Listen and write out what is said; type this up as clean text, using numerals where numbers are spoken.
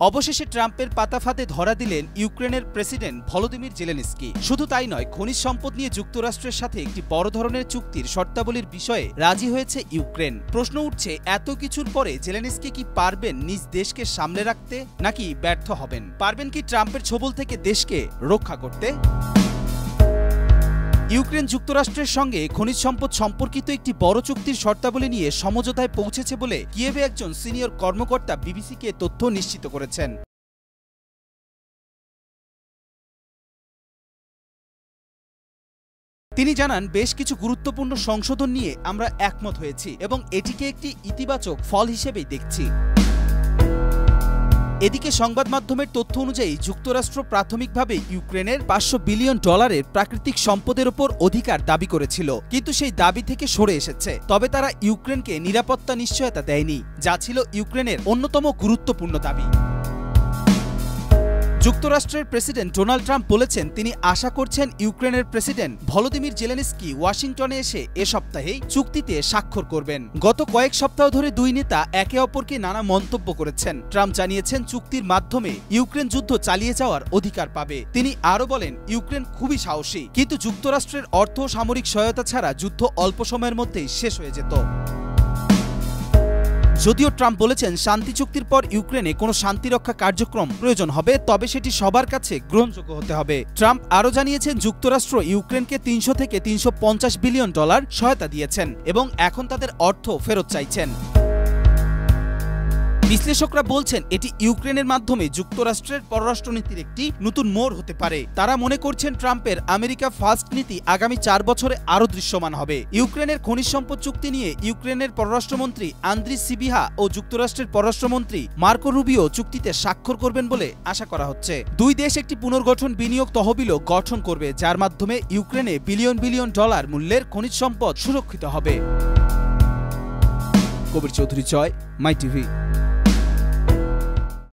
অবশেষে ট্রাম্পের পাতা ফাঁদে ধরা দিলেন ইউক্রেনের প্রেসিডেন্ট ভলোদিমির জেলেনস্কি। শুধু তাই নয়, খনিজ সম্পদ নিয়ে যুক্তরাষ্ট্রের সাথে একটি বড় ধরনের চুক্তির শর্তাবলীর বিষয়ে রাজি হয়েছে ইউক্রেন। প্রশ্ন উঠছে, এত কিছুর পরে জেলেনস্কি কি পারবেন নিজ দেশকে সামলে রাখতে, নাকি ব্যর্থ হবেন? পারবেন কি ট্রাম্পের ছোবল থেকে দেশকে রক্ষা করতে? ইউক্রেন যুক্তরাষ্ট্রের সঙ্গে খনিজ সম্পদ সম্পর্কিত একটি বড় চুক্তির শর্তাবলী নিয়ে সমঝোতায় পৌঁছেছে বলে কিয়েভে একজন সিনিয়র কর্মকর্তা বিবিসিকে তথ্য নিশ্চিত করেছেন। তিনি জানান, বেশ কিছু গুরুত্বপূর্ণ সংশোধন নিয়ে আমরা একমত হয়েছি এবং এটিকে একটি ইতিবাচক ফল হিসেবেই দেখছি। এদিকে সংবাদ মাধ্যমের তথ্য অনুযায়ী যুক্তরাষ্ট্র প্রাথমিকভাবে ইউক্রেনের $500 বিলিয়ন প্রাকৃতিক সম্পদের ওপর অধিকার দাবি করেছিল, কিন্তু সেই দাবি থেকে সরে এসেছে। তবে তারা ইউক্রেনকে নিরাপত্তা নিশ্চয়তা দেয়নি, যা ছিল ইউক্রেনের অন্যতম গুরুত্বপূর্ণ দাবি। যুক্তরাষ্ট্রের প্রেসিডেন্ট ডোনাল্ড ট্রাম্প বলেছেন, তিনি আশা করছেন ইউক্রেনের প্রেসিডেন্ট ভলোদিমির জেলেনস্কি ওয়াশিংটনে এসে এ সপ্তাহেই চুক্তিতে স্বাক্ষর করবেন। গত কয়েক সপ্তাহ ধরে দুই নেতা একে অপরকে নানা মন্তব্য করেছেন। ট্রাম্প জানিয়েছেন, চুক্তির মাধ্যমে ইউক্রেন যুদ্ধ চালিয়ে যাওয়ার অধিকার পাবে। তিনি আরও বলেন, ইউক্রেন খুবই সাহসী, কিন্তু যুক্তরাষ্ট্রের অর্থ ও সামরিক সহায়তা ছাড়া যুদ্ধ অল্প সময়ের মধ্যেই শেষ হয়ে যেত। যদিও ট্রাম্প বলেছেন, শান্তি চুক্তির পর ইউক্রেনে কোনো শান্তিরক্ষা কার্যক্রম প্রয়োজন হবে, তবে সেটি সবার কাছে গ্রহণযোগ্য হতে হবে। ট্রাম্প আরও জানিয়েছেন, যুক্তরাষ্ট্র ইউক্রেনকে $300 থেকে $350 বিলিয়ন সহায়তা দিয়েছেন এবং এখন তাদের অর্থ ফেরত চাইছেন। বিশ্লেষকরা বলছেন, এটি ইউক্রেনের মাধ্যমে যুক্তরাষ্ট্রের পররাষ্ট্রনীতির একটি নতুন মোড় হতে পারে। তারা মনে করছেন, ট্রাম্পের আমেরিকা ফার্স্ট নীতি আগামী 4 বছরে আরও দৃশ্যমান হবে। ইউক্রেনের খনিজ সম্পদ চুক্তি নিয়ে ইউক্রেনের পররাষ্ট্রমন্ত্রী আন্দ্রি সিবিহা ও যুক্তরাষ্ট্রের পররাষ্ট্রমন্ত্রী মার্কো রুবিও চুক্তিতে স্বাক্ষর করবেন বলে আশা করা হচ্ছে। দুই দেশ একটি পুনর্গঠন বিনিয়োগ তহবিলও গঠন করবে, যার মাধ্যমে ইউক্রেনে বিলিয়ন বিলিয়ন ডলার মূল্যের খনিজ সম্পদ সুরক্ষিত হবে। কবির চৌধুরী, জয়, মাই টিভি।